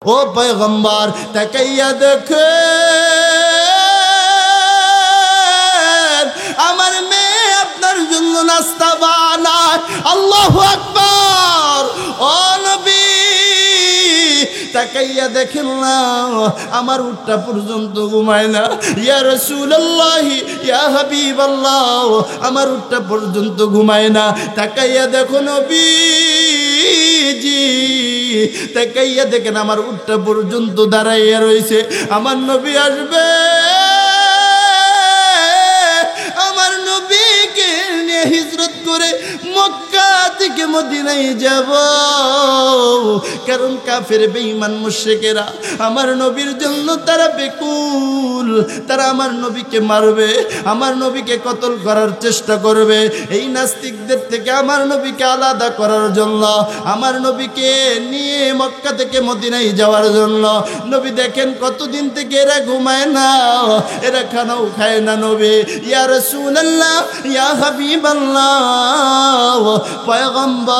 ও পয়গম্বর তাকাইয়া দেখেন আমার মেয়ে আপনার জন্য নাস্তা বানায়। আল্লাহু আকবার। ও নবী তাকাইয়া দেখেন না আমার উটটা পর্যন্ত ঘুমায় না। ইয়া রাসূলুল্লাহ ইয়া হাবিবাল্লাহ আমার উটটা পর্যন্ত ঘুমায় না। তাকাইয়া দেখো নবীজি, তাকাইয়া দেখেন আমার উটটা পর্যন্ত দাঁড়াইয়া রয়েছে। আমার নবী আসবে, আমার নবীকে নিয়ে হিজরত করে মক্কা থেকে মদিনায় যাব। কারণ কাফের বেঈমান মুশরিকেরা আমার নবীর জন্য তারা বেকুল, তারা আমার নবীকে মারবে, আমার নবীকে কতল করার চেষ্টা করবে। এই নাস্তিকদের থেকে আমার নবীকে আলাদা করার জন্য, আমার নবীকে নিয়ে মক্কা থেকে মদিনায় যাওয়ার জন্য নবী দেখেন কতদিন থেকে এরা ঘুমায় না, এরা খানাও খায় না। নবী ইয়া রাসূলুল্লাহ ইয়া হাবিবাল্লাহ পয়গম্বর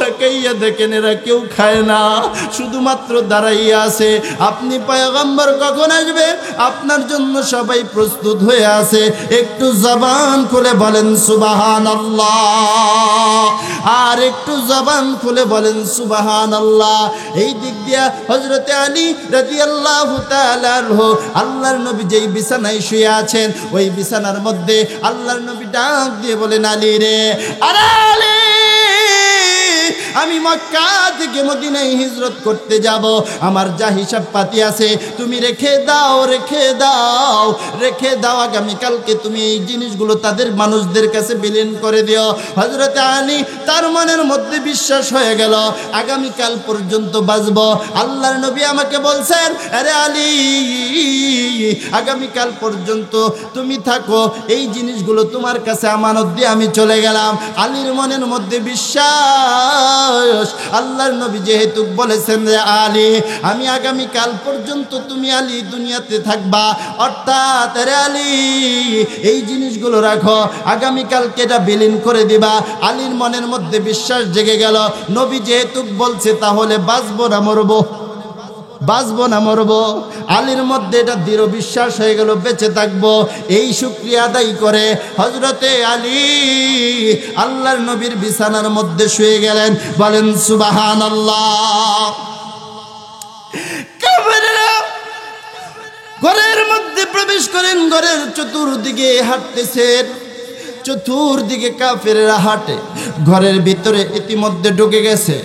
তাকাইয়া দেখেন এরা কেউ খায় না, শুধুমাত্র দাঁড়াইয়া আছে। আপনি পয়গম্বর কখন আসবে? আপনার জন্য সবাই প্রস্তুত হয়ে আছে। একটু জবান খুলে বলেন সুবহানাল্লাহ, আর একটু জবান খুলে বলেন সুবহানাল্লাহ। এই দিক দিয়া হযরতে আলী রাদিয়াল্লাহু তাআলা আনহু আল্লাহর নবী যেই বিছানায় শুয়ে আছেন ওই বিছানার মধ্যে আল্লাহর নবী ডাক দিয়ে বলেন আলী রে, আরে আলী আমি মক্কা থেকে মদিনায় হিজরত করতে যাব, আমার যা হিসাব পাতি আছে তুমি রেখে দাও, রেখে দাও, রেখে দাও। আগামীকালকে তুমি এই জিনিসগুলো তাদের মানুষদের কাছে বিলীন করে দিও। হযরত আলী তার মনের মধ্যে বিশ্বাস হয়ে গেল আগামীকাল পর্যন্ত বাঁচব। আল্লাহর নবী আমাকে বলছেন আরে আলী আগামীকাল পর্যন্ত তুমি থাকো, এই জিনিসগুলো তোমার কাছে আমানত দিয়ে আমি চলে গেলাম। আলীর মনের মধ্যে বিশ্বাস, আল্লাহর নবী যেহেতু বলেছেন যে আলী আমি আগামীকাল পর্যন্ত তুমি আলী দুনিয়াতে থাকবা, অর্থাৎ রে আলী এই জিনিসগুলো রাখো, আগামীকালকে এটা বিলীন করে দিবা। আলীর মনের মধ্যে বিশ্বাস জেগে গেল নবী যেহেতু বলছে তাহলে বাঁচবো না মরবো, বাঁচবো না মরবো। আলীর মধ্যে এটা দৃঢ় বিশ্বাস হয়ে গেল বেঁচে থাকবো। এই শুকরিয়া আদায় করে হযরতে আলী আল্লাহর নবীর বিছানার মধ্যে শুয়ে গেলেন। বলেন সুবহানাল্লাহ। কাফেররা ঘরের মধ্যে প্রবেশ করেন, ঘরের চতুর্দিকে হাঁটতেছেন, চতুর্দিকে কাফেররা হাঁটে, ঘরের ভিতরে ইতিমধ্যে ঢুকে গেছে।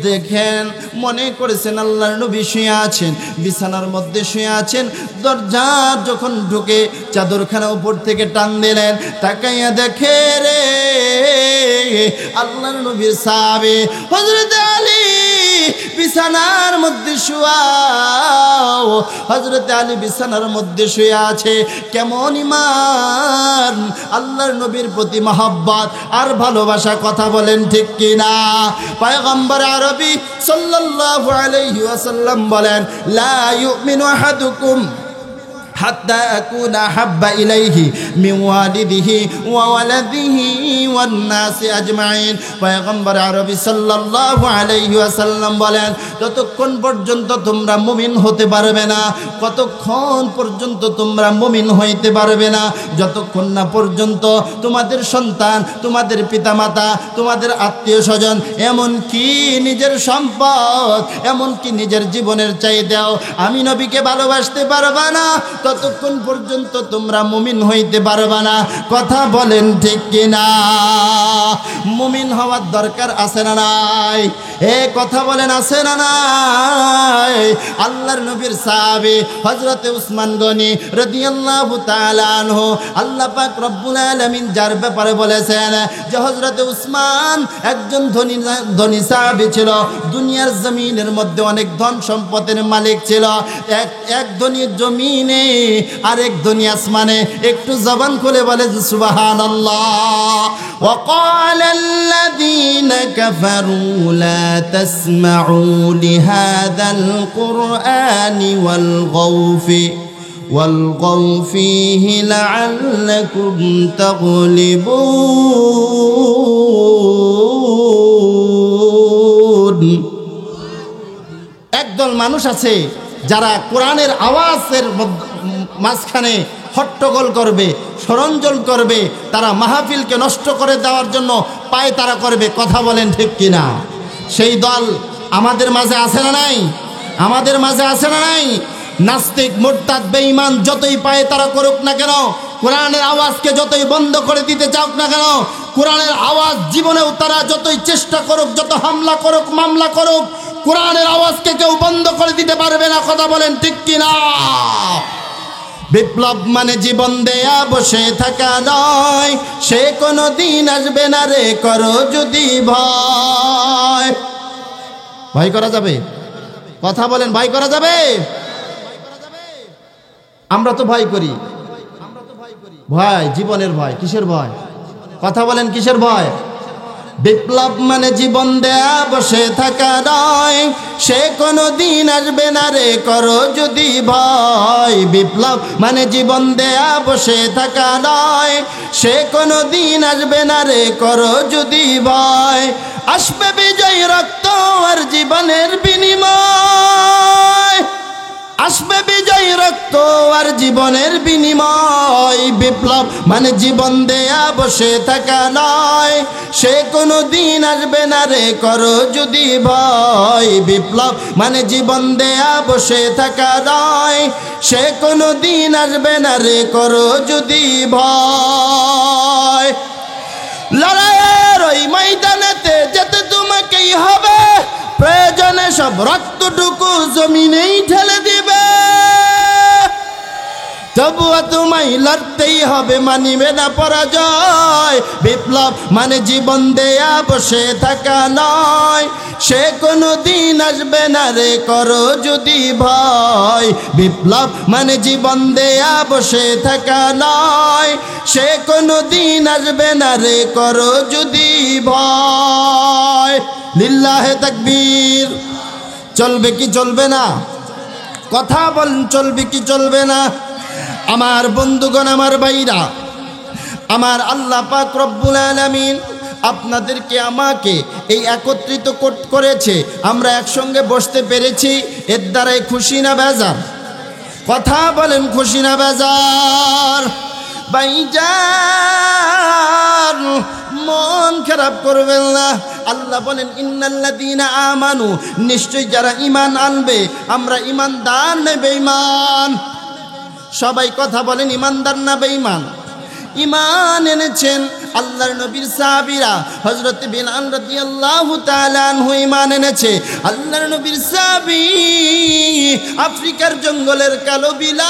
দেখেন মনে করেছেন আল্লাহর নবী শুয়ে আছেন, বিছানার মধ্যে শুয়ে আছেন। দরজা যখন ঢুকে চাদরখানা উপর থেকে টান দিলেন, তাকাইয়া দেখে রে আল্লাহর নবীর সাহাবী হযরত আলী বিছানার মধ্যে শুয়া। হযরত আলী বিছানার মধ্যে শুয়ে আছে। কেমন ঈমান, আল্লাহর নবীর প্রতি মহব্বত আর ভালোবাসা, কথা বলেন ঠিক কিনা? পয়গম্বর আরবি সাল্লাল্লাহু আলাইহি ওয়াসাল্লাম বলেন লা ইউমিনু আহাদুকুম হাত্তা আকুনা হাব্বা ইলাইহি মিন ওয়ালিদিহি ওয়া ওয়ালাদিহি ওয়ান নাসি আজমাইন। পয়গম্বর আরবি সাল্লাল্লাহু আলাইহি ওয়াসাল্লাম বলেন ততক্ষণ পর্যন্ত তোমরা মুমিন হতে পারবে না, কতক্ষণ পর্যন্ত তোমরা মুমিন হইতে পারবে না যতক্ষণ না পর্যন্ত তোমাদের সন্তান, তোমাদের পিতামাতা, তোমাদের আত্মীয় স্বজন, এমনকি নিজের সম্পদ, এমনকি নিজের জীবনের চাইতেও আমি নবীকে ভালোবাসতে পারবা না, ততক্ষণ পর্যন্ত তোমরা মুমিন হইতে পারবা না। কথা বলেন ঠিক কিনা? মুমিন হওয়ার দরকার আছে না নাই? এ কথা বলেন আছে না নাই? আল্লাহর নবীর সাহাবী হযরতে উসমান গনি রাদিয়াল্লাহু তাআলা আনহু আল্লাহ পাক রব্বুল আলামিন যার ব্যাপারে বলেছেন যে হযরতে উসমান একজন ধনী সাহাবী ছিল, দুনিয়ার জমিনের মধ্যে অনেক ধন সম্পদের মালিক ছিল। এক ধনী জমিনে আরেক ধনী আসমানে। একটু জবান খুলে বলে সুবহানাল্লাহ। وقال الذين كفروا لا تسمعوا لهذا القرآن والغوا فيه لعلكم تغلبون। একদল মানুষ আছে যারা কোরআনের আওয়াজের মাঝখানে হট্টগোল করবে, ষড়যন্ত্র করবে, তারা মাহফিলকে নষ্ট করে দেওয়ার জন্য পায় তারা করবে। কথা বলেন ঠিক কিনা? সেই দল আমাদের মাঝে আছে না নাই? আমাদের মাঝে আছে না নাই? নাস্তিক, মুরতাদ, বেঈমান যতই পায় তারা করুক না কেন, কোরআনের আওয়াজকে যতই বন্ধ করে দিতে চাওক না কেন, কোরআনের আওয়াজ জীবনেও তারা যতই চেষ্টা করুক, যত হামলা করুক, মামলা করুক, কোরআনের আওয়াজকে কেউ বন্ধ করে দিতে পারবে না। কথা বলেন ঠিক কিনা? বিপ্লব মানে জীবন দেয়া বসে থাকা নয়, সে কোনো দিন আসবে না রে করো যদি ভয়। ভয় করা যাবে? কথা বলেন, ভয় করা যাবে? আমরা তো ভয় করি। ভয় জীবনের ভয়। কিসের ভয়? কথা বলেন, কিসের ভয়? বিপ্লব মানে জীবন দেয়া বসে থাকা নয়, সে কোনো দিন আসবে না রে করো যদি ভয়। বিপ্লব মানে জীবন দেয়া বসে থাকা নয়, সে কোনো দিন আসবে না রে করো যদি ভয়। আসবে বিজয় রক্ত আর জীবনের বিনিময়, আসবে বিজয় রক্ত আর জীবনের বিনিময়। বিপ্লব মানে জীবন দেয়া বসে থাকা নয়, সে কোনো দিন আসবে না রে করো যদি ভয়। বিপ্লব মানে জীবন দেয়া বসে থাকা নয়, সে কোনো দিন আসবে না রে করো যদি ভয়। লড়াইয়ের ওই ময়দানেতে যেতে তোমাকেই হবে, প্রয়োজনে সব রক্তটুকু জমিনেই ঠেলে দিবে, তবুও তোমায় লড়তেই হবে, মানিবে না পরাজয়। বিপ্লব মানে জীবন দেয়া বসে থাকা নয়, সে কোনো দিন আসবে না রে করো যদি ভয়। বিপ্লব মানে জীবন দেয়া বসে থাকা নয়, সে কোনো দিন আসবে না রে করো যদি ভয়। লিল্লাহে তাকবীর। চলবে কি চলবে না? কথা বলেন, চলবে কি চলবে না? আমার বন্ধুগণ, আমার ভাইরা, আমার আল্লাহ পাক রব্বুল আলামিন আপনাদেরকে আমাকে এই একত্রিত করেছে, আমরা একসঙ্গে বসতে পেরেছি, এর দ্বারাই খুশি না বেজার? কথা বলেন, খুশি না বেজার? ভাইজান মন খারাপ করবেন না। আল্লাহ বলেন ইন্নাল্লাযীনা আমানু, নিশ্চয় যারা ঈমান আনবে, আমরা ঈমানদার না বেঈমান? সবাই কথা বলেন, ঈমানদার না বেঈমান? ঈমান এনেছেন আল্লাহর নবীর সাহাবীরা। হযরত বিলাল রাদিয়াল্লাহু তাআলা আনহু ঈমান এনেছে। আল্লাহর নবীর সাহাবী আফ্রিকার জঙ্গলের কালো বিলাল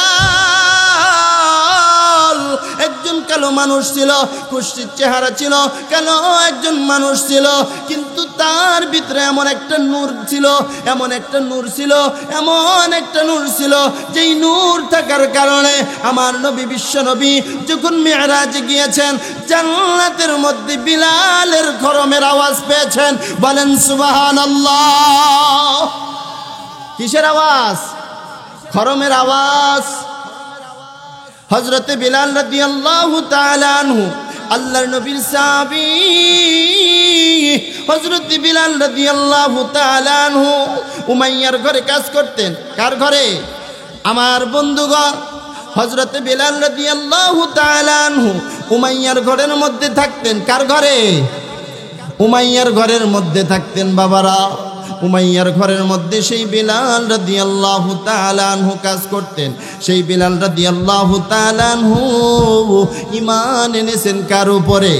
একজন কালো মানুষ ছিল, কুৎসিত চেহারা ছিল, কালো একজন মানুষ ছিল, কিন্তু তার ভিতরে এমন একটা নূর ছিল, এমন একটা নূর ছিল, এমন একটা নূর ছিল, যেই নূর থাকার কারণে আমার নবী, বিশ্ব নবী যখন মিরাজে গিয়েছেন, জান্নাতের মধ্যে বিলালের খরমের আওয়াজ পেয়েছেন। বলেন সুবহানাল্লাহ। কিসের আওয়াজ? খরমের আওয়াজ। হযরতে বিলাল রাদিয়াল্লাহু তাআলা আনহু আল্লাহর নবীর সাহাবী। হযরতে বিলাল রাদিয়াল্লাহু তাআলা আনহু উমাইয়ার ঘরে কাজ করতেন। কার ঘরে? আমার বন্ধুগণ, হযরতে বিলাল রাদিয়াল্লাহু তাআলা আনহু উমাইয়ার ঘরের মধ্যে থাকতেন। কার ঘরে? উমাইয়ার ঘরের মধ্যে থাকতেন। বাবারা, উমাইয়ার ঘরের মধ্যে সেই বিলাল রাদিয়াল্লাহু তাআলা আনহু কাজ করতেন। সেই বিলাল রাদিয়াল্লাহু তাআলা আনহু ঈমান এনেছেন কার উপরে?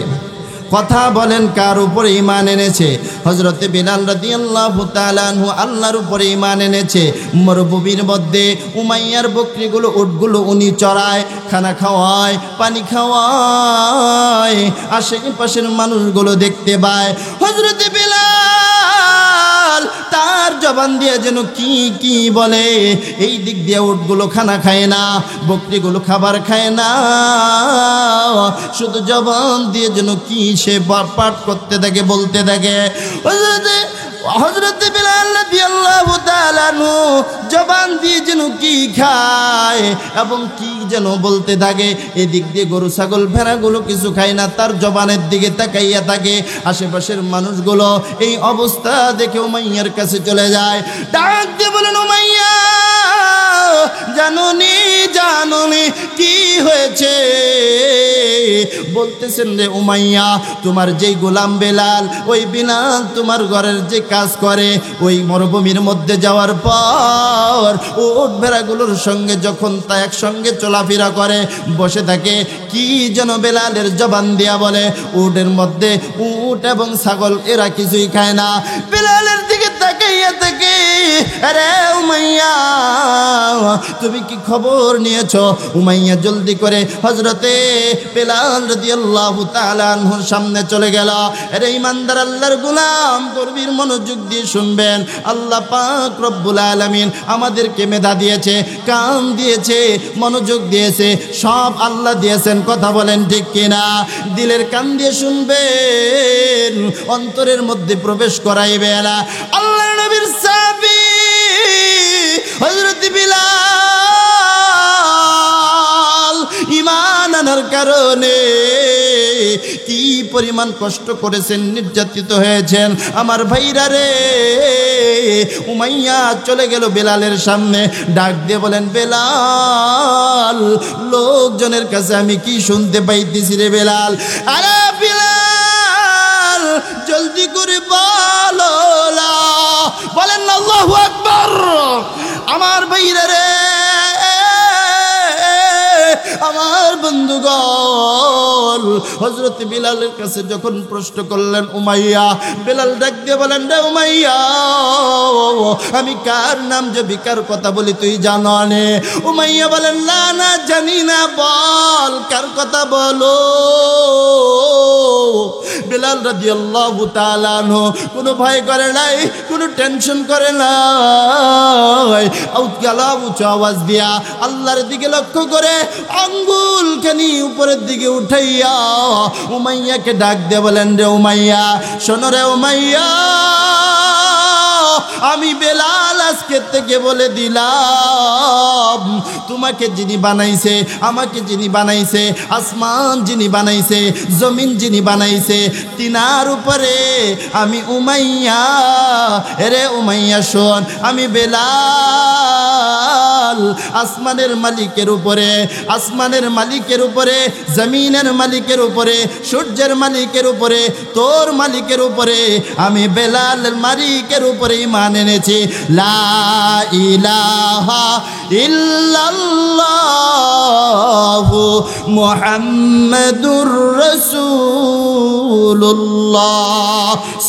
কথা বলেন, কার উপরে ঈমান এনেছে? হযরতে বিলাল রাদিয়াল্লাহু তাআলা আনহু আল্লাহর উপরে ঈমান এনেছে। মরুভূমির মধ্যে উমাইয়ার বকরিগুলো, উটগুলো উনি চড়ায়, খানা খাওয়ায়, পানি খাওয়ায়, আশেপাশের মানুষগুলো দেখতে পায়। হযরতে বিলাল তার জবান দিয়ে যেন কি কি বলে। এই দিক দিয়ে উটগুলো খানা খায় না, বকরিগুলো খাবার খায় না, শুধু জবান দিয়ে যেন কি সে পাঠ করতে থাকে, বলতে থাকে। হযরতে বিলাল রাদিয়াল্লাহু তাআলা তাআলা আনহু জবান দিয়ে যেন কি খায় এবং কি যেন বলতে থাকে। এদিক দিয়ে গরু ছাগল ভেড়াগুলো কিছু খায় না, তার জবানের দিকে তাকাইয়া থাকে। আশেপাশের মানুষগুলো এই অবস্থা দেখে উমাইয়ার কাছে চলে যায়, ডাক দিয়ে বলেন, উমাইয়া জানুনি জানুনি কি হয়েছে? বলতেছেন রে উমাইয়া, তোমার যেই গোলাম বেলাল, ওই বেলাল তোমার ঘরের যে কাজ করে, ওই মরুভূমির মধ্যে যাওয়ার পর উট ভেড়াগুলোর সঙ্গে যখন তা একসঙ্গে চলাফেরা করে বসে থাকে, কি যেন বেলালের জবান দিয়া বলে। উটের মধ্যে উট এবং ছাগল এরা কিছুই খায় না। বেলালের দিকে তাকাইয়া থাকে, আরে উমাইয়া তুমি কি খবর নিয়েছ? উমাইয়া জলদি করে হযরতে বেলাল রাদিয়াল্লাহু তাআলা আনহুর সামনে চলে গেল। আরে ইমানদার আল্লাহর গোলাম, গভীর মনোযোগ দিয়ে শুনবেন। আল্লাহ পাক রব্বুল আলামিন আমাদেরকে মেধা দিয়েছে, কান দিয়েছে, মনোযোগ দিয়েছে, সব আল্লাহ দিয়েছেন। কথা বলেন ঠিক কিনা? দিলের কান দিয়ে শুনবেন, অন্তরের মধ্যে প্রবেশ করাইবেন। আল্লাহর নবীর সাহাবী হযরত বিলাল ঈমান আনার কারণে কি পরিমাণ কষ্ট করেছেন, নির্যাতিত হয়েছেন। আমার ভাইরা রে, উমাইয়া চলে গেল বেলালের সামনে, ডাক দিয়ে বলেন, বেলাল লোকজনের কাছে আমি কি শুনতে পাইতেছি রে বেলাল? আরে বেলাল জলদি করে বলো, বলেন আল্লাহু আকবার। আমার ভাইরা রে, আমার বন্ধুগণ, হযরত বিলালের কাছে যখন প্রশ্ন করলেন উমাইয়া, বেলাল ডাক দিয়ে বলেন, রে উমাইয়া আমি কার নাম যে বিকার কথা বলি তুই জানো নে? উমাইয়া বলেন, না না জানি না, বল কার কথা বলো। বেলাল রাদিয়াল্লাহু তাআলা আনহু কোনো ভয় করে নাই, কোনো টেনশন করে নাই, উচ্চ আওয়াজ দিয়া আল্লাহর দিকে লক্ষ্য করে আঙ্গুলখানি উপরের দিকে উঠাইয়া উমাইয়াকে ডাক দিয়ে বলেন, রে উমাইয়া শোনো রে উমাইয়া, আমি বেলাল আজকে থেকে বলে দিলাম, তোমাকে যিনি বানাইছে, আমাকে যিনি বানাইছে, আসমান যিনি বানাইছে, জমিন যিনি বানাইছে, তিনার উপরে আমি উমাইয়া। রে উমাইয়া শোন, আমি বেলাল আসমানের মালিকের উপরে, আসমানের মালিকের উপরে, জমিনের মালিকের উপরে, সূর্যের মালিকের উপরে, তোর মালিকের উপরে, আমি বেলালের মালিকের উপরে ঈমান এনেছি। লা ইলাহা ইল্লাল্লাহু মুহাম্মাদুর রাসূলুল্লাহ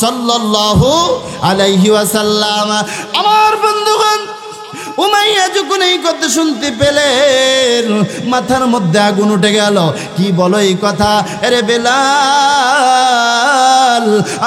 সাল্লাল্লাহু আলাইহি ওয়াসাল্লাম। আমার বন্ধুগণ, উমাইয়া যখন এই কথা শুনতে পেলেন, মাথার মধ্যে আগুন উঠে গেল। কি বলো এই কথা? আরে বেলাল,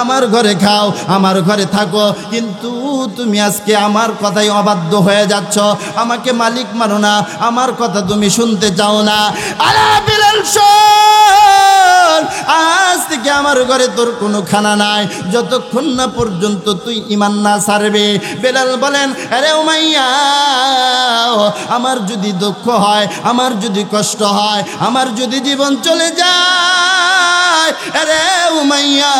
আমার ঘরে খাও, আমার ঘরে থাকো, কিন্তু তুমি আজকে আমার কথাই অবাধ্য হয়ে যাচ্ছ, আমাকে মালিক মানো না, আমার কথা তুমি শুনতে চাও না। আরে বেলাল শোন, আজ থেকে আমার ঘরে তোর কোনো খানা নাই যতক্ষণ না পর্যন্ত তুই ঈমান না ছাড়বে। বেলাল বলেন, আরে উমাইয়া, আমার যদি দুঃখ হয়, আমার যদি কষ্ট হয়, আমার যদি জীবন চলে যায়, আরে উমাইয়া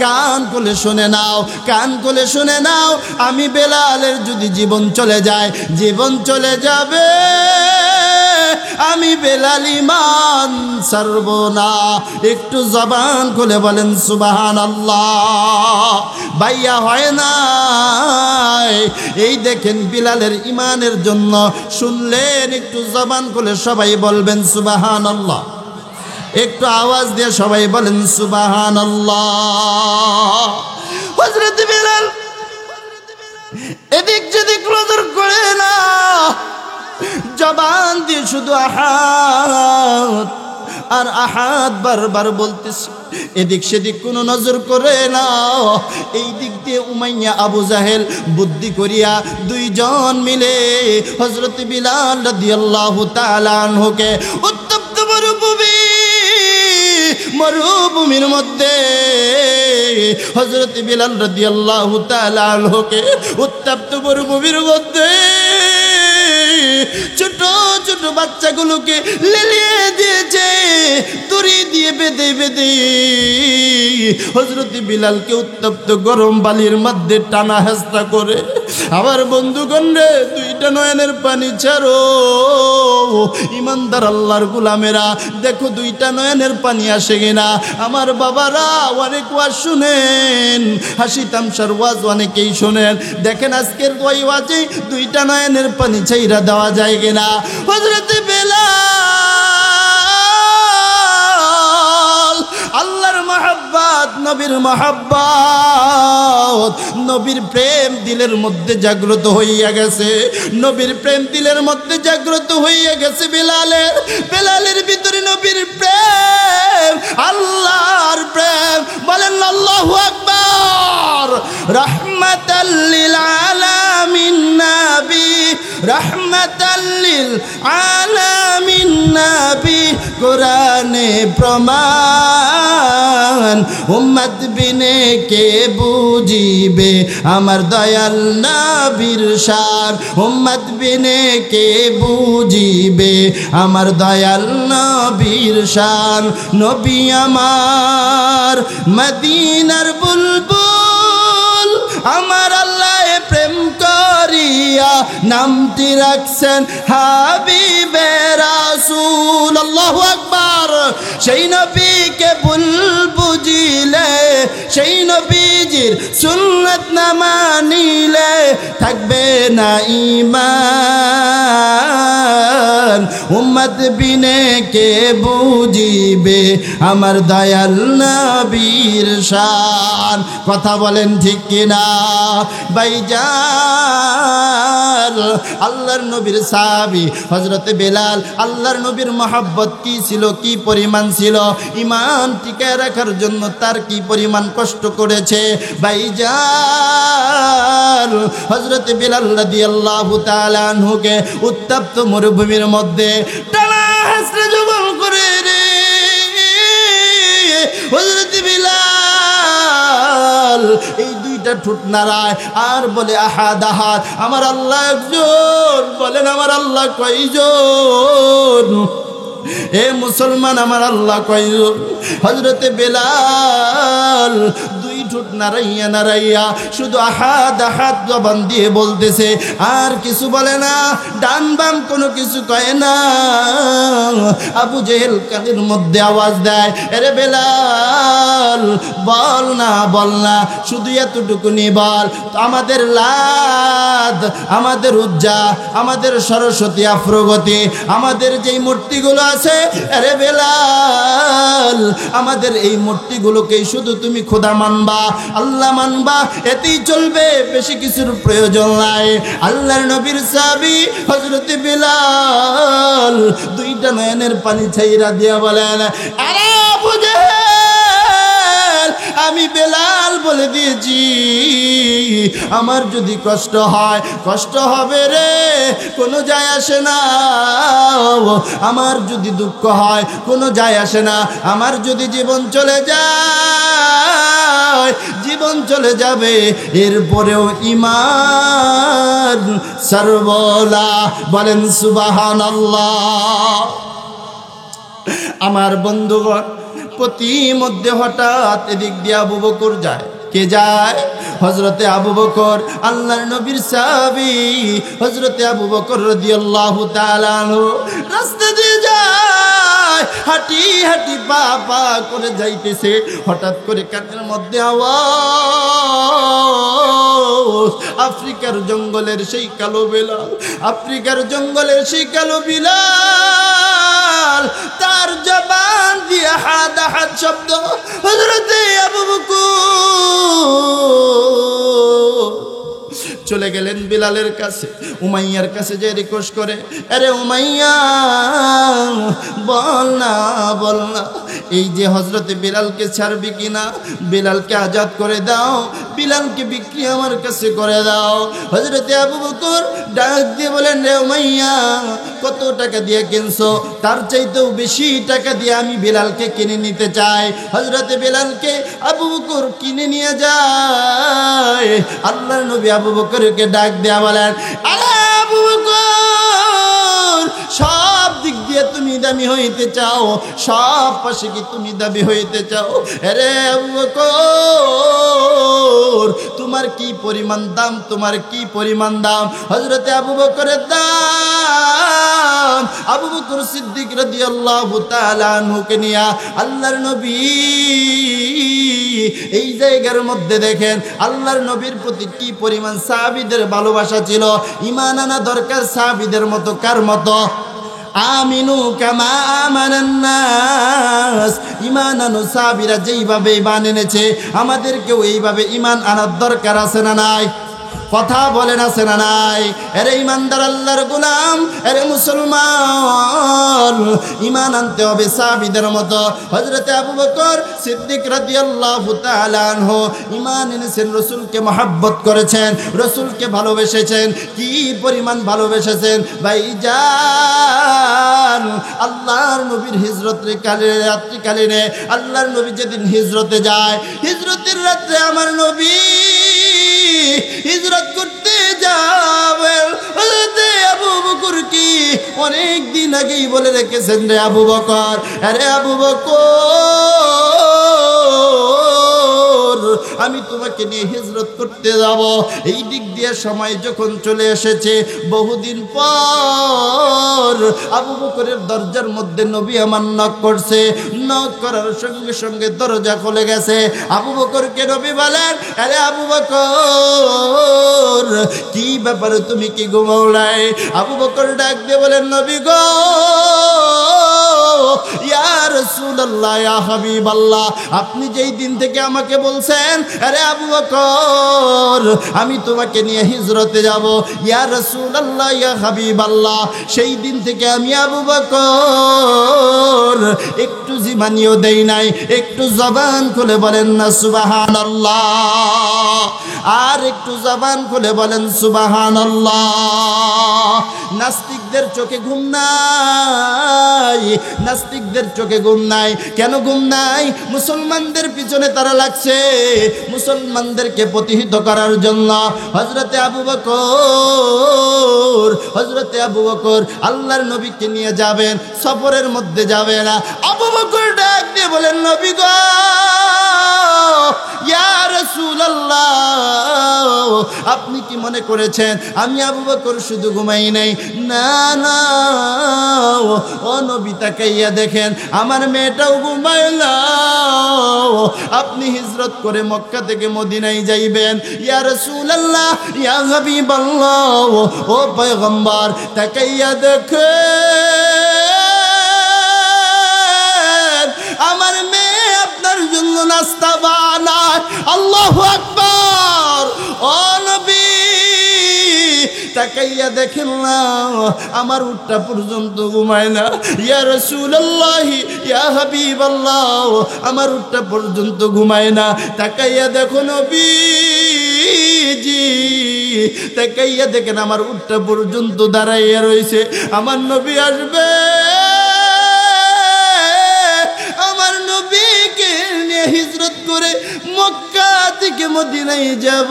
কান খুলে শুনে নাও, কান খুলে শুনে নাও, আমি বেলালের যদি জীবন চলে যায়, জীবন চলে যাবে, আমি বেলাল ঈমান ছাড়ব না। একটু জবান খুলে বলেন সুবহানাল্লাহ। ভাইয়া হয় না, এই দেখেন বিলালের ঈমানের জন্য শুনলেন, একটু জবান খুলে সবাই বলবেন সুবহানাল্লাহ। একটু আওয়াজ দিয়ে সবাই বলেন সুবহানাল্লাহ। হযরত বিলাল এদিক যেদিক নজর করে না, জবান দিয়ে শুধু আহাদ আর আহাদ বারবার বলতেছে, এদিক সেদিক কোনো নজর করে না। এই দিক দিয়ে উমাইয়া আবু জাহেল বুদ্ধি করিয়া দুইজন মিলে হযরত বিলাল রাদিয়াল্লাহু তাআলা আনহুকে উত্তপ্ত মরুভূমি মরুভূমির মধ্যে হযরত বিলাল রাদিয়াল্লাহু তাআলা আনহুকে উত্তপ্ত মরুভূমির মধ্যে ছোট ছোট বাচ্চাগুলোকে লেলিয়ে দিয়েছে, দড়ি দিয়ে বেঁধে বেঁধে হযরত বিলালকে উত্তপ্ত গরম বালির মধ্যে টানা হেঁচড়া করে। আমার বন্ধুগণ রে, দুইটা নয়নের পানি ছাড়ো ইমানদার আল্লাহর গোলামেরা, দেখো দুইটা নয়নের পানি আসে কিনা। আমার বাবারা অনেক ওয়াজ শুনেন, হাসি তামসার ওয়াজ অনেকেই শোনেন, দেখেন আজকের ওই ওয়াজে দুইটা নয়নের পানি ছাইরা দেওয়া যায় কিনা। হযরত বেলাল আল্লাহর মহব্বত, নবীর মহব্বত, নবীর প্রেম দিলের মধ্যে জাগ্রত হইয়া গেছে, নবীর প্রেম দিলের মধ্যে জাগ্রত হইয়া গেছে বেলালের। বেলালের ভিতরে নবীর প্রেম, আল্লাহর প্রেম। বলেন আল্লাহু আকবার। রাহমাতাল লিল আলামিন নবী, রাহমাতাল লিল আলামিন নবী, কোরআনে প্রমাণ, উম্মত বিনে কে বুঝিবে আমার দয়াল নবীর শান, উম্মত বিনে কে বুঝিবে আমার দয়াল নবীর শান। নবী আমার মদিনার বুলবুল, আমার আল্লাহ প্রেম করিয়া নামটি রাখছেন হাবিবে রাসূল। আল্লাহু আকবার। সেই নবীকে ভুল বুঝিলে, সেই নবীজির সুন্নাত না মানিলে থাকবে না ঈমান, উম্মত বিনে কে বুঝিবে আমার দয়াল নবীর শান। কথা বলেন ঠিক কিনা ভাইজান? আল্লাহর নবীর সাহাবী হযরতে বেলাল, আল্লাহর নবীর মহব্বত কি ছিল, কি পরিমাণ ছিল, ঈমান টিকায় রাখার জন্য তার কি পরিমাণ কষ্ট করেছে ভাইজান। হযরতে বেলাল রাদিয়াল্লাহু তাআলা আনহুকে উত্তপ্ত মরুভূমির মধ্যে টানা হেঁচড়ে জবান করে রে হযরতে বেলাল এই দুইটা ঠোঁট নাড়ায় আর বলে আহাদ আহাদ, আমার আল্লাহ একজন। বলেন আমার আল্লাহ কয়জন? এ মুসলমান, আমার আল্লাহ কয়জন? হযরতে বেলাল দুই ঠোঁট নাড়াইয়া নাড়াইয়া শুধু আহাদ আহাদ জবান দিয়ে বলতেছে, আর কিছু বলে না, ডান বাম কোনো কিছু কয় না। আবু জেহেল কানের মধ্যে আওয়াজ দেয়, এরে বেলাল বল না, বল না, শুধু এতটুকুনি বল, আমাদের লাদ, আমাদের উজ্জা, আমাদের সরস্বতী, আফ্রগতি, আমাদের যেই মূর্তিগুলো আছে, আরে বেলাল আমাদের এই মূর্তিগুলোকেই শুধু তুমি খোদা মানবা, আল্লাহ মানবা, এতেই চলবে, বেশি কিছুর প্রয়োজন নাই। আল্লাহর নবীর সাহাবী হযরত বেলাল দুইটা নয়নের পানি ছাইরা দিয়া বলেন, আরে আবু জেহেল, আমি বেলাল বলে দিয়েছি, আমার যদি কষ্ট হয় কষ্ট হবে রে, কোনো যায় আসে না। আমার যদি দুঃখ হয় কোনো যায় আসে না। আমার যদি জীবন চলে যায় জীবন চলে যাবে, এরপরেও ঈমান সর্বলা। বলেন সুবহানাল্লাহ। আমার বন্ধুগণ, প্রতি মধ্যে হঠাৎ এদিক দিয়ে আবু বকর যায়। কে যায়? হযরতে আবু বকর, আল্লাহর নবীর সাহাবী হযরতে আবু বকর রাদিয়াল্লাহু তাআলা আনহু রাস্তা দিয়ে যায়, হাঁটি হাঁটি পা পা করে যাইতেছে। হঠাৎ করে কানের মধ্যে আওয়াজ, আফ্রিকার জঙ্গলের সেই কালো বেলাল, আফ্রিকার জঙ্গলের সেই কালো বিলাল, তার জবান দিয়ে হাদ হাদ শব্দ। হযরতে আবু বকর চলে গেলেন বিলালের কাছে, উমাইয়ার কাছে যে রিকোয়েস্ট করে, আরে উমাইয়া বল না, বল না, এই যে হযরতে বিলালকে ছাড়বি কিনা, বিলালকে আজাদ করে দাও, বিলালকে বিক্রি আমার কাছে করে দাও। হযরতে আবু বকর ডাক দিয়ে বলেন, রে উমাইয়া, কত টাকা দিয়ে কিনছো? তার চাইতেও বেশি টাকা দিয়ে আমি বিলালকে কিনে নিতে চাই। হযরতে বিলালকে আবু বকর কিনে নিয়ে যায়। আল্লাহর নবী আবু বকরকে ডাক দেয়া বলেন, আরে আবু বকর, সব দিক দিয়ে তুমি দামি হইতে চাও, সব পাশে কি তুমি দামি হইতে চাও? আরে আবু বকর, তোমার কি পরিমাণ দাম, তোমার কি পরিমাণ দাম? হযরতে আবু বকরের দাম, আবু বকর সিদ্দিক রাদিয়াল্লাহু তাআলা আনহুকে নিয়া আল্লাহর নবী এই জায়গার মধ্যে দেখেন আল্লাহর নবীর প্রতি কি পরিমাণ সাহাবীদের ভালোবাসা ছিল। ঈমান আনা দরকার সাহাবীদের মতো। কার মতো? আমিনু কামা আমানান নাস। ঈমান আনো সাহাবীরা যেইভাবে ঈমান এনেছে, আমাদেরকেও এইভাবে ঈমান আনার দরকার আছে না নাই? কথা বলেন, আছে না নাই? আরে ইমানদার আল্লাহর গোলাম, আরে মুসলমান, ঈমান আনতে হবে সাহাবীদের মতো। হযরতে আবু বকর সিদ্দিক রাদিয়াল্লাহু তাআলা আনহু ঈমান এনেছেন, রাসূলকে মহব্বত করেছেন, রাসূলকে ভালোবেসেছেন। কি পরিমাণ ভালোবেসেছেন ভাইজান! আল্লাহর নবীর হিজরতের কালে, রাত্রিকালীনে আল্লাহর নবী যেদিন হিজরতে যায়, হিজরতের রাত্রে আমার নবী হিজরত করতে যাবেন। হযরতে আবু বকর কি অনেক দিন আগেই বলে রেখেছেন, রে আবু বকর, আরে আবু বকর, আমি তোমাকে নিয়ে হিজরত করতে যাব। এই দিক দিয়ে সময় যখন চলে এসেছে, বহুদিন পর আবু বকরের দরজার মধ্যে নবী আমার নক করছে। নক করার সঙ্গে সঙ্গে দরজা খুলে গেছে। আবু বকরকে নবী বলেন, আরে আবু বকর, কি ব্যাপারে, তুমি কি ঘুমাও নাই? আবু বকর ডাক দিয়ে বলেন, নবী গো, ইয়া রাসূলুল্লাহ, ইয়া হাবিবাল্লাহ, আপনি যেই দিন থেকে আমাকে বলছেন, আরে আবু বকর, আমি তোমাকে নিয়ে হিজরতে যাব, ইয়া রাসূলুল্লাহ, ইয়া হাবিবাল্লাহ, সেই দিন থেকে আমি আবু বকর একটু জিমানিও দেই নাই। একটু জবান খুলে বলেন না সুবহানাল্লাহ, আর একটু জবান খুলে বলেন সুবহানাল্লাহ। নাস্তিকদের চোখে ঘুম নাই, নাস্তিকদের চোখে ঘুম নাই। কেন ঘুম নাই? মুসলমানদের পিছনে তারা লাগছে, মুসলমানদেরকে প্রতিহিত করার জন্য। হযরতে আবু বকর, হযরতে আবু বকর আল্লাহর নবীকে নিয়ে যাবেন, সফরের মধ্যে যাবে না। আবু বকর ডাক দিয়ে বলেন, নবী গো, ইয়া রাসূলুল্লাহ, আপনি কি মনে করেছেন আমি আবু বকর শুধু ঘুমাই নাই? না না, ও নবী, তাকাইয়া দেখেন আমার মেয়েটাও ঘুমায় না। আপনি হিজরত করে মক্কা থেকে মদিনায় যাইবেন। ইয়া রাসূলুল্লাহ, ইয়া হাবিবাল্লাহ, ও পয়গম্বর, তাকাইয়া দেখেন আমার মেয়ে আপনার জন্য নাস্তা বানায়। আল্লাহু আকবার। ও নবী, তাকাইয়া দেখেন না আমার উটটা পর্যন্ত ঘুমায় না। ইয়া রাসূলুল্লাহ, ইয়া হাবিবাল্লাহ, আমার উটটা পর্যন্ত ঘুমায় না। তাকাইয়া দেখো নবীজি, তাকাইয়া দেখেন আমার উটটা পর্যন্ত দাঁড়াইয়া রয়েছে। আমার নবী আসবে, আমার নবীকে নিয়ে হিজরত করে মক্কা থেকে মদিনায় যাব।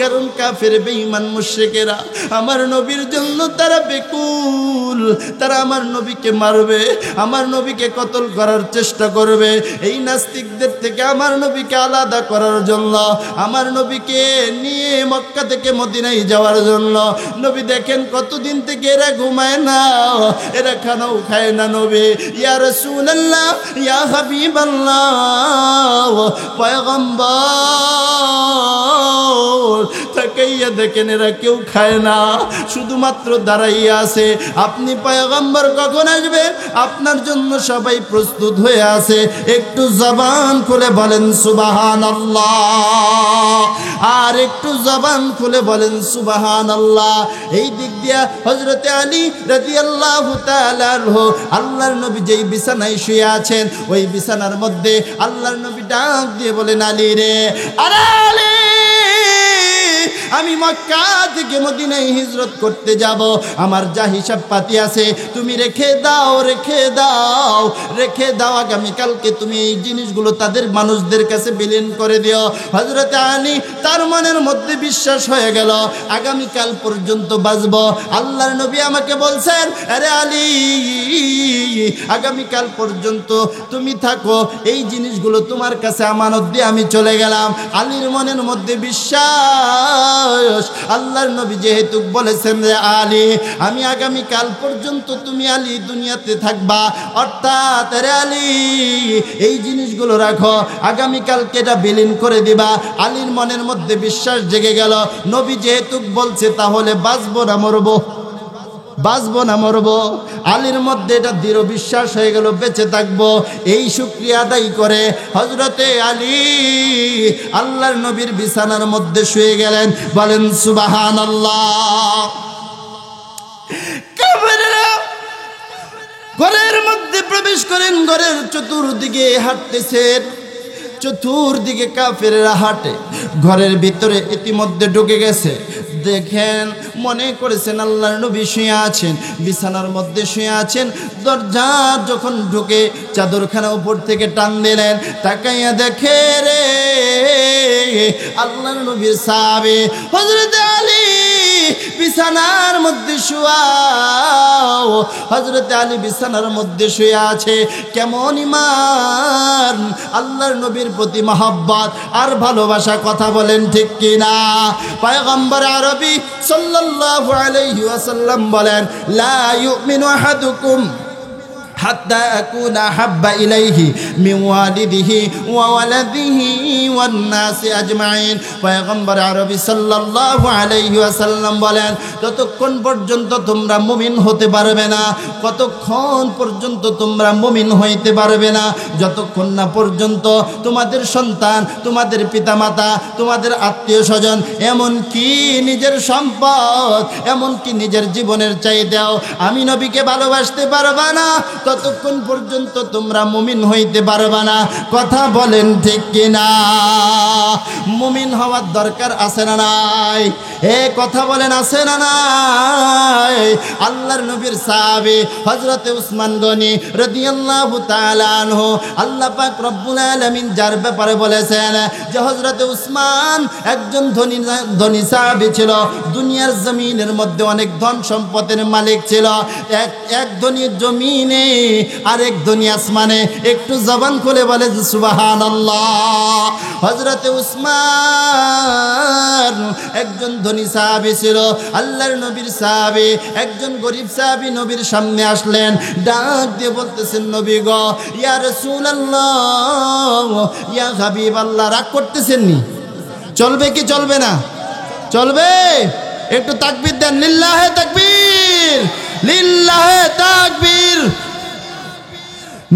কারণ কাফের বেঈমান মুশরিকেরা আমার নবীর জন্য তারা বেকুল, তারা আমার নবীকে মারবে, আমার নবীকে কতল করার চেষ্টা করবে। এই নাস্তিকদের থেকে আমার নবীকে আলাদা করার জন্য, আমার নবীকে নিয়ে মক্কা থেকে মদিনায় যাওয়ার জন্য নবী দেখেন কতদিন থেকে এরা ঘুমায় না, এরা খানাও খায় না। নবী, ইয়া রাসূলুল্লাহ, ইয়া হাবিবাল্লাহ, পয়গম্বর, তাকাইয়া দেখেন এরা কেউ খায় না, শুধুমাত্র দাঁড়াইয়া আছে। আপনি পয়গম্বর কখন আসবেন? আপনার জন্য সবাই প্রস্তুত হয়ে আছে। একটু জবান খুলে বলেন সুবহানাল্লাহ, আর একটু জবান খুলে বলেন সুবহানাল্লাহ। এই দিক দিয়া হযরতে আলী রাদিয়াল্লাহু তাআলা আনহু আল্লাহর নবী যেই বিছানায় শুয়ে আছেন ওই বিছানার মধ্যে আল্লাহর নবী ডাক দিয়ে বলেন, আলী রে, আরে আলী, আমি মক্কা থেকে মদিনায় হিজরত করতে যাব, আমার যা হিসাব পাতি আছে তুমি রেখে দাও, রেখে দাও, রেখে দাও। আগামীকালকে তুমি এই জিনিসগুলো তাদের মানুষদের কাছে বিলীন করে দিও। হযরত আলী তার মনের মধ্যে বিশ্বাস হয়ে গেল, আগামীকাল পর্যন্ত বাঁচব। আল্লাহর নবী আমাকে বলছেন, আরে আলী, আগামীকাল পর্যন্ত তুমি থাকো, এই জিনিসগুলো তোমার কাছে আমানত দিয়ে আমি চলে গেলাম। আলীর মনের মধ্যে বিশ্বাস, আল্লাহর নবী যেহেতু বলেছেন রে আলী, আমি আগামীকাল পর্যন্ত তুমি আলী দুনিয়াতে থাকবা, অর্থাৎ রে আলী এই জিনিসগুলো রাখো, আগামীকালকে এটা বিলীন করে দিবা। আলীর মনের মধ্যে বিশ্বাস জেগে গেল, নবী যেহেতু বলছে তাহলে বাঁচবো না মরবো, বাঁচবো না মরবো। আলীর মধ্যে এটা দৃঢ় বিশ্বাস হয়ে গেল, বেঁচে থাকবো। এই শুকরিয়া আদায় করে হযরতে আলী আল্লাহর নবীর বিছানার মধ্যে শুয়ে গেলেন। বলেন সুবহানাল্লাহ। কাফেররা ঘরের মধ্যে প্রবেশ করেন, ঘরের চতুর্দিকে হাঁটতেছেন, চতুর্দিকে কাফেররা হাঁটে, ঘরের ভিতরে ইতিমধ্যে ঢুকে গেছে। দেখেন, মনে করেছেন আল্লাহর নবী শুয়ে আছেন, বিছানার মধ্যে শুয়ে আছেন। দরজা যখন ঢুকে চাদরখানা উপর থেকে টান দিলেন, তাকাইয়া দেখে রে আল্লাহর নবীর সাহাবী হযরত আলী বিছানার মধ্যে শুয়া। হযরত আলী বিছানার মধ্যে শুয়ে আছে। কেমন ঈমান, আল্লাহর নবীর প্রতি মহব্বত আর ভালোবাসা, কথা বলেন ঠিক কিনা? পয়গম্বর আরবি সাল্লাল্লাহু আলাইহি ওয়াসাল্লাম বলেন, লা ইউমিনু আহাদুকুম হাত্তা আকুনা হাব্বা ইলাইহি মিন ওয়ালিদিহি ওয়া ওয়ালাদিহি ওয়ান নাসি আজমাইন। পয়গম্বর আরবি সাল্লাল্লাহু আলাইহি ওয়াসাল্লাম বলেন, ততক্ষণ পর্যন্ত তোমরা মুমিন হতে পারবে না, কতক্ষণ পর্যন্ত তোমরা মুমিন হইতে পারবে না, যতক্ষণ না পর্যন্ত তোমাদের সন্তান, তোমাদের পিতামাতা, তোমাদের আত্মীয় স্বজন, এমনকি নিজের সম্পদ, এমনকি নিজের জীবনের চাইতেও আমি নবীকে ভালোবাসতে পারবা না, ততক্ষণ পর্যন্ত তোমরা মুমিন হইতে পারবা না। কথা বলেন ঠিক কিনা? মুমিন হওয়ার দরকার আছে না নাই? এ কথা বলেন, আছে না নাই? আল্লাহর নবীর সাহাবী হযরতে উসমান গনি রাদিয়াল্লাহু তাআলা আনহু, আল্লাহ পাক রব্বুল আলামিন যার ব্যাপারে বলেছেন যে হযরতে উসমান একজন ধনী সাহাবী ছিল, দুনিয়ার জমিনের মধ্যে অনেক ধন সম্পদের মালিক ছিল। এক ধনী জমিনে আরেক ধনী আসমানে। একটু জবান খুলে বলে সুবহানাল্লাহ। হযরতে উসমান একজন ধনী সাহাবী ছিল, আল্লাহর নবীর সাহাবী। একজন গরিব সাহাবী নবীর সামনে আসলেন, ডাক দিয়ে বলতেছেন, নবী গো, ইয়া রাসূলুল্লাহ, ইয়া হাবিবাল্লাহ। রাগ করতেছেন নি? চলবে কি চলবে না? চলবে। একটু তাকবীর দেন, লিল্লাহে তাকবীর, লিল্লাহে তাকবীর।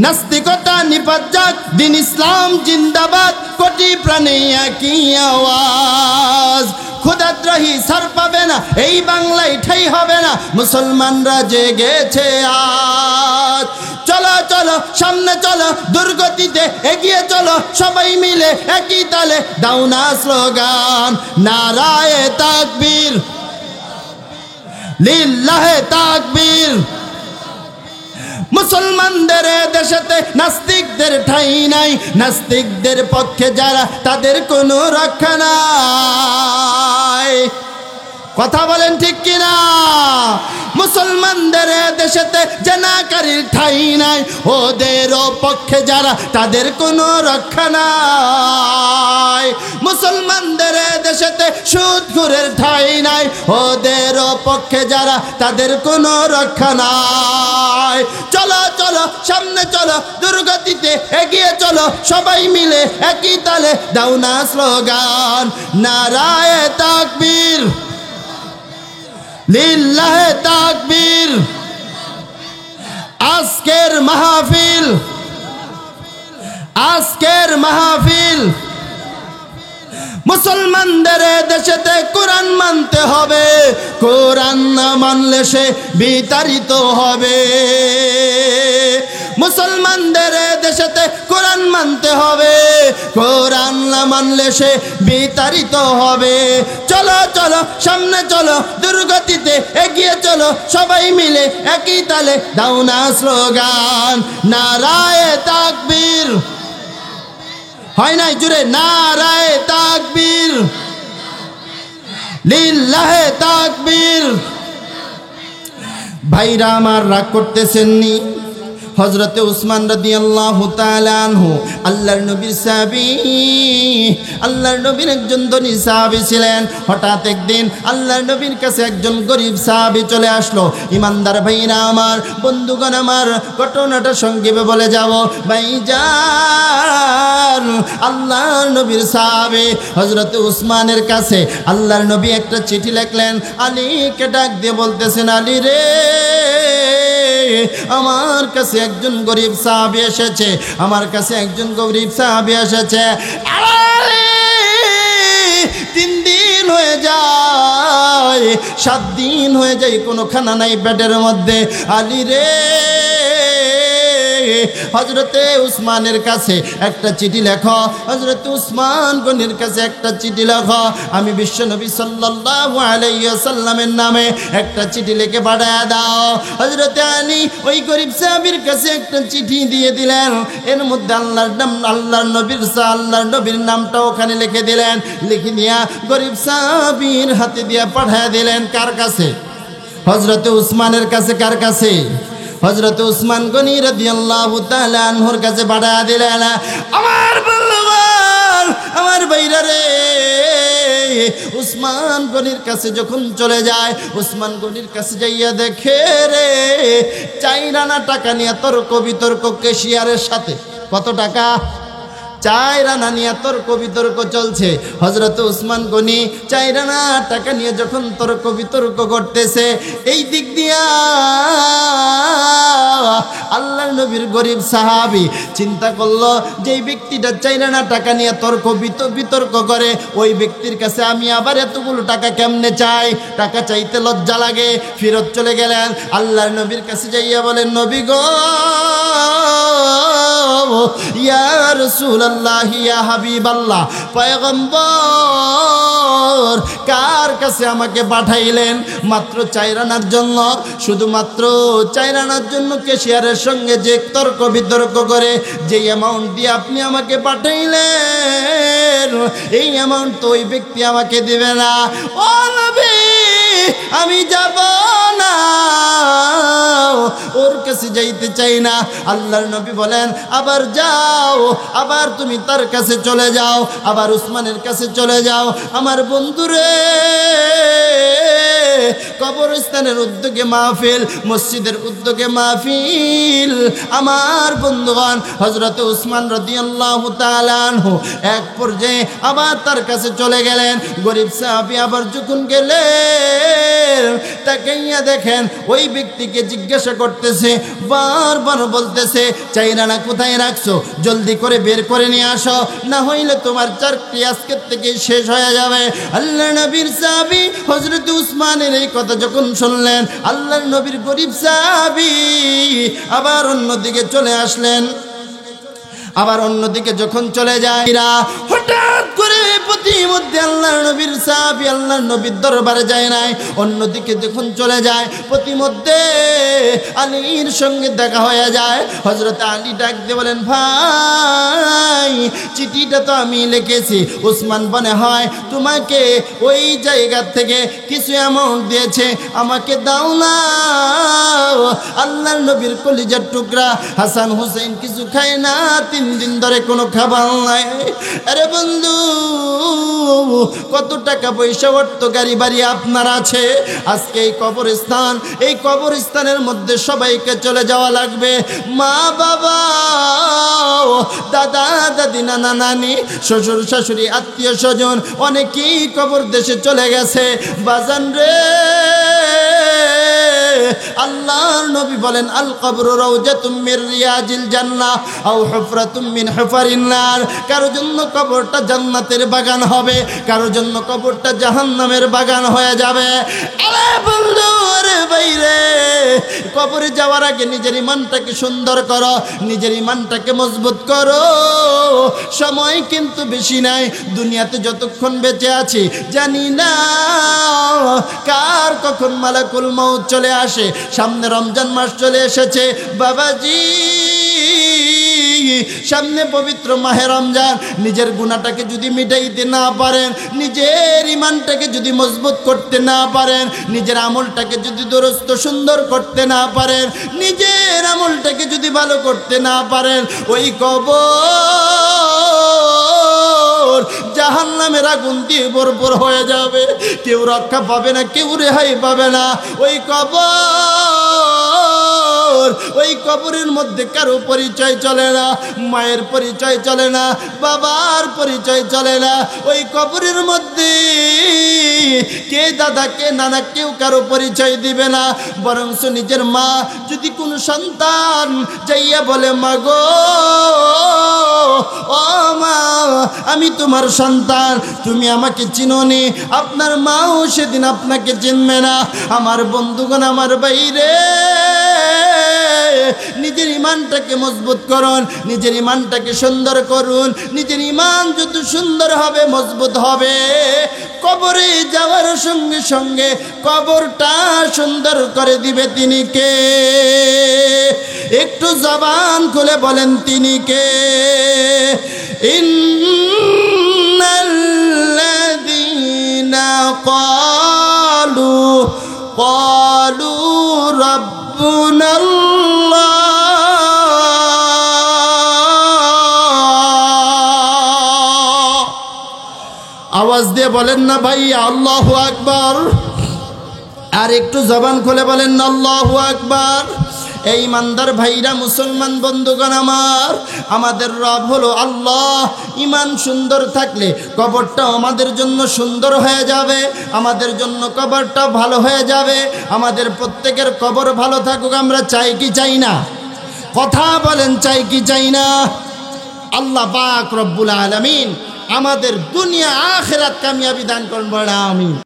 নাস্তিকতা নিপাত যাক, দিন ইসলাম জিন্দাবাদ, কোটি প্রাণে একই আওয়াজ। খোদাদ্রোহী সার পাবে না, এই বাংলায় ঠাই হবে না, মুসলমানরা জেগেছে আজ। চলো চলো সামনে চলো, দুর্গতিতে এগিয়ে চলো, সবাই মিলে একই তালে দাও না স্লোগান, নারায়ে তাকবীর, লিল্লাহে তাকবীর। মুসলমানদের দেশেতে নাস্তিকদের ঠাঁই নাই, নাস্তিকদের পক্ষে যারা তাদের কোনো রক্ষা নাই। কথা বলেন ঠিক কিনা? মুসলমানদের দেশেতে জেনাকারীর ঠাঁই নাই, ওদেরও পক্ষে যারা তাদের কোনো রক্ষা নাই। মুসলমানদের দেশেতে সুদখোরের ঠাঁই নাই, ওদেরও পক্ষে যারা তাদের কোনো রক্ষা নাই। চলো চলো সামনে চলো, দুর্গতিতে এগিয়ে চলো, সবাই মিলে একই তালে দাও না স্লোগান, নারায়ে তাকবীর, লিল্লাহে তাকবীর। আজকের মাহফিল, আজকের মাহফিল মুসলমানদের দেশেতে কোরআন মানতে হবে, কোরআন না মানলে সে বিতাড়িত হবে। মুসলমানদের দেশেতে কোরআন মানতে হবে, কোরআন না মানলে সে বিতাড়িত হবে। চলো চলো সামনে চলো, দুর্গতিতে এগিয়ে চলো, সবাই মিলে একই তালে দাও না স্লোগান, নারায়ে তাকবীর। হয় নাই জুড়ে, নারায়ে তাকবীর, লিল্লাহে তাকবীর। ভাইরা আমার, রাগ করতেছেননি? হযরতে উসমান রাদিয়াল্লাহু তাআলা আনহু আল্লাহর নবীর সাহাবী, আল্লাহর নবীর একজন ধনী সাহাবী ছিলেন। হঠাৎ একদিন আল্লাহর নবীর কাছে একজন গরিব সাহাবী চলে আসলো। ইমানদার ভাইরা আমার, বন্ধুগণ আমার, ঘটনাটা সংক্ষেপে বলে যাব। ভাইজান, আল্লাহর নবীর সাহাবী হযরতে উসমানের কাছে আল্লাহর নবী একটা চিঠি লিখলেন। আলীকে ডাক দিয়ে বলতেছেন, আলী রে, আমার কাছে একজন গরিব সাহাবী এসেছে, আমার কাছে একজন গরিব সাহাবী এসেছে। 3 দিন হয়ে যায়, 7 দিন হয়ে যায়, কোনো খানা নাই পেটের মধ্যে। আলী রে, হযরতে উসমানের কাছে একটা চিঠি লেখো, হযরতে উসমান গনির কাছে একটা চিঠি লেখো। আমি বিশ্বনবী সাল্লাল্লাহু আলাইহি ওয়াসাল্লামের নামে একটা চিঠি লিখে পাঠিয়ে দাও। হযরতে আলী ওই গরিব সাহাবীর কাছে একটা চিঠি দিয়ে দিলেন। এর মধ্যে আল্লাহর নাম, আল্লাহর নবীর নামটা ওখানে লিখে দিলেন। লিখে দিয়া গরিব সাহাবীর হাতে দিয়ে পাঠিয়ে দিলেন। কার কাছে? হযরতে উসমানের কাছে। কার কাছে? হযরতে উসমান গনি রাদিয়াল্লাহু তাআলা আনহুর কাছে পাঠিয়ে দিলেন। আমার বন্ধুগণ, আমার ভাইরা রে, উসমান গনির কাছে যখন চলে যায়, উসমান গনির কাছে যাইয়া দেখে রে, 4 আনা টাকা নিয়ে তর্ক বিতর্ক ক্যাশিয়ারের সাথে। কত টাকা? 4 আনা নিয়ে তর্ক বিতর্ক চলছে। হযরত উসমান গনি 4 আনা টাকা নিয়ে যখন তর্ক বিতর্ক করতেছে, এই দিক দিয়া আল্লাহর নবীর গরিব সাহাবী চিন্তা করলো, যেই ব্যক্তিটা 4 আনা টাকা নিয়ে তর্ক বিতর্ক করে, ওই ব্যক্তির কাছে আমি আবার এতগুলো টাকা কেমনে চাই? টাকা চাইতে লজ্জা লাগে। ফিরত চলে গেলেন। আল্লাহর নবীর কাছে যাইয়া বলেন, নবী গো, ইয়া রাসূলুল্লাহ, ইয়া হাবিবাল্লাহ, পয়গম্বর, কার কাছে আমাকে পাঠাইলেন? মাত্র 4 আনার জন্য, শুধুমাত্র 4 আনার জন্য ক্যাশিয়ারের সঙ্গে যে তর্ক বিতর্ক করে যে অ্যামাউন্ট দিয়ে আপনি আমাকে পাঠাইলেন, এই অ্যামাউন্ট তো ওই ব্যক্তি আমাকে দিবে না। ও নবী, আমি যাব না, ওর কাছে যাইতে চাই না। আল্লাহর নবী বলেন, আবার যাও, আবার তুমি তার কাছে চলে যাও, আবার উসমানের কাছে চলে যাও। আমার বন্ধুরে, কবরস্থানের উদ্যোগে মাহফিল, মসজিদের উদ্যোগে মাহফিল। আমার বন্ধুগণ, হযরত উসমান রাদিয়াল্লাহু তাআলা আনহু এক পর্যায়ে আবার তার কাছে চলে গেলেন। গরিব সাহাবী আবার যখন গেলেন, তাকাইয়া দেখেন ওই ব্যক্তিকে জিজ্ঞাসা করতেছে, বারবার বলতেছে, 4 আনা কোথায় রাখছো? জলদি করে বের করে নিয়ে আসো, না হইলে তোমার চাকরি আজকের থেকে শেষ হয়ে যাবে। আল্লাহর নবীর সাহাবী হযরত উসমানের এই কথা যখন শুনলেন, আল্লাহর নবীর গরিব সাহাবী আবার অন্যদিকে চলে আসলেন। আবার অন্যদিকে যখন চলে যায়, হঠাৎ করে প্রতিমধ্যে আল্লাহর নবীর সাহাবী আল্লাহর নবীর দরবারে যায় নাই। অন্যদিকে যখন চলে যায়, প্রতিমধ্যে আলীর সঙ্গে দেখা হয়ে যায়। হযরত আলী ডাক দিয়ে বলেন, ভাই, চিঠিটা তো আমি লিখেছি, উসমান মনে হয় তোমাকে ওই জায়গা থেকে কিছু অ্যামাউন্ট দিয়েছে, আমাকে দাও না। আল্লাহর নবীর কলিজার টুকরা হাসান হুসেন কিছু খায় না, 3 দিন ধরে কোনো খাবার নাই। আরে বন্ধু, কত টাকা পয়সা, অর্থ, গাড়ি বাড়ি আপনার আছে? আজকে এই কবরস্থান, এই কবরস্থানের মধ্যে সবাইকে চলে যাওয়া লাগবে। মা বাবা, দাদা দাদি, নানা নানি, শ্বশুর শাশুড়ি, আত্মীয় স্বজন অনেকেই কবর দেশে চলে গেছে। বাজান রে, আল্লাহর নবী বলেন আল কবরু রাউজাতুম মির রিয়াজিল জান্নাহ আও হুফরাতুম মিন হুফারিন নার। কারো জন্য কবরটা জান্নাতের বাগান হবে, কারো জন্য কবরটা জাহান্নামের বাগান হয়ে যাবে। আরে বন্ধু, আরে বাইরে, কবরে যাওয়ার আগে নিজের ইমানটাকে সুন্দর করো, নিজের ইমানটাকে মজবুত করো। সময় কিন্তু বেশি নাই, দুনিয়াতে যতক্ষণ বেঁচে আছি জানি না কার কখন মালাকুল মউত চলে আসে। সামনে রমজান মাস চলে এসেছে বাবাজি, সামনে পবিত্র মাহে রমজান। নিজের গুনাহটাকে যদি মিটাইতে না পারেন, নিজের ইমানটাকে যদি মজবুত করতে না পারেন, নিজের আমলটাকে যদি দুরস্ত সুন্দর করতে না পারেন, নিজের আমলটাকে যদি ভালো করতে না পারেন, ওই কবর জাহান্নামের আগুন দিয়ে ভরপুর হয়ে যাবে। কেউ রক্ষা পাবে না, কেউ রেহাই পাবে না। ওই কবর, ওই কবরের মধ্যে কারো পরিচয় চলে না, মায়ের পরিচয় চলে না, বাবার পরিচয় চলে না। ওই কবরের মধ্যে কে দাদা কে নানা কেউ কারো পরিচয় দিবে না। বরঞ্চ নিজের মা যদি কোনো সন্তান যাইয়া বলে মা গো, ও মা আমি তোমার সন্তান, তুমি আমাকে চিনোনি, আপনার মাও সেদিন আপনাকে চিনবে না। আমার বন্ধুগণ, আমার বাইরে, নিজের ইমানটাকে মজবুত করুন, নিজের ইমানটাকে সুন্দর করুন। নিজের ইমান যত সুন্দর হবে, মজবুত হবে, কবরে যাওয়ার সঙ্গে সঙ্গে কবরটা সুন্দর করে দিবে। তিনি কে? একটু জবান খুলে বলেন তিনি কে? ইন্নাল্লাযীনা ক্বালু রাব্বুনাল্লাহ, আওয়াজ দিয়ে বলেন না ভাই আল্লাহু আকবার। আর একটু জবান খুলে বলেন না আল্লাহু আকবার। এই ইমানদার ভাইরা, মুসলমান বন্ধুগণ আমার, আমাদের রব হলো আল্লাহ। ইমান সুন্দর থাকলে কবরটাও আমাদের জন্য সুন্দর হয়ে যাবে, আমাদের জন্য কবরটা ভালো হয়ে যাবে। আমাদের প্রত্যেকের কবর ভালো থাকুক, আমরা চাই কি চাই না? কথা বলেন, চাই কি চাই না? আল্লাহ পাক রব্বুল আলামিন আমাদের দুনিয়া আখিরাত কামিয়াবি দান করুন, বলেন আমিন।